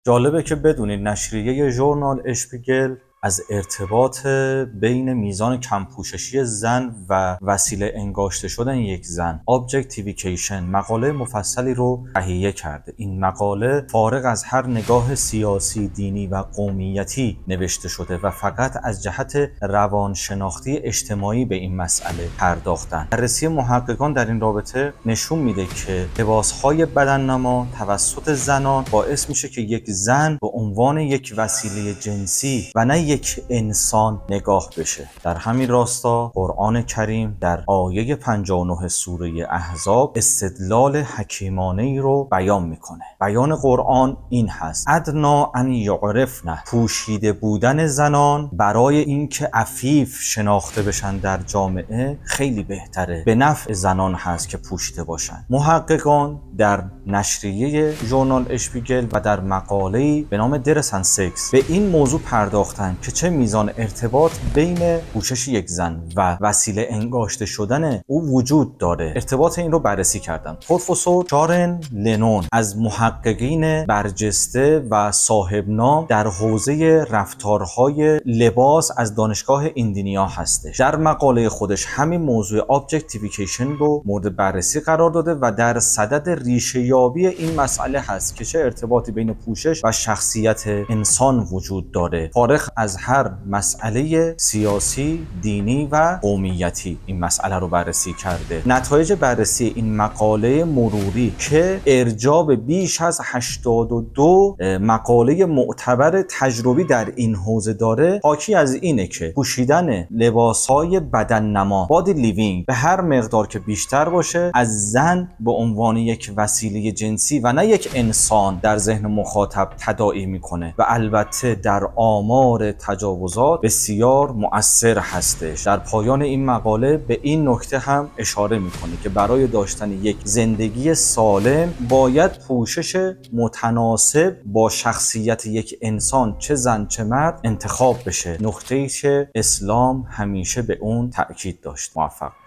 جالبه که بدونید نشریه ژورنال اشپیگل از ارتباط بین میزان کمپوششی زن و وسیله انگاشته شدن یک زن objectification مقاله مفصلی رو تهیه کرده. این مقاله فارغ از هر نگاه سیاسی، دینی و قومیتی نوشته شده و فقط از جهت روانشناختی اجتماعی به این مسئله پرداختن. بررسی محققان در این رابطه نشون میده که لباسهای بدننما توسط زنان باعث میشه که یک زن به عنوان یک وسیله جنسی و نه یک انسان نگاه بشه. در همین راستا قرآن کریم در آیه 59 سوره احزاب استدلال حکیمانه‌ای رو بیان میکنه. بیان قرآن این هست: ادنا ان یعرفن، پوشیده بودن زنان برای اینکه عفیف شناخته بشن در جامعه خیلی بهتره، به نفع زنان هست که پوشیده باشن. محققان در نشریه ژورنال اشپیگل و در مقاله‌ای به نام درس اند سکس به این موضوع پرداختن که چه میزان ارتباط بین پوشش یک زن و وسیله انگاشته شدن او وجود داره. ارتباط این رو بررسی کردن. پروفسور شارن لنون از محققین برجسته و صاحب نام در حوزه رفتارهای لباس از دانشگاه ایندیانا هستش. در مقاله خودش همین موضوع objectification رو مورد بررسی قرار داده و در صدد ریشه یابی این مسئله هست که چه ارتباطی بین پوشش و شخصیت انسان وجود داره، فارغ از هر مسئله سیاسی، دینی و قومیتی این مسئله رو بررسی کرده. نتایج بررسی این مقاله مروری که ارجاع بیش از 82 مقاله معتبر تجربی در این حوزه داره، حاکی از اینه که پوشیدن لباسهای بدننما بادی لیوینگ به هر مقدار که بیشتر باشه از زن به عنوان یک وسیله جنسی و نه یک انسان در ذهن مخاطب تداعی میکنه و البته در آمار تجاوزات بسیار مؤثر هستش. در پایان این مقاله به این نکته هم اشاره میکنه که برای داشتن یک زندگی سالم باید پوشش متناسب با شخصیت یک انسان، چه زن چه مرد، انتخاب بشه. نکته‌ای که اسلام همیشه به اون تأکید داشت. موفق باشید.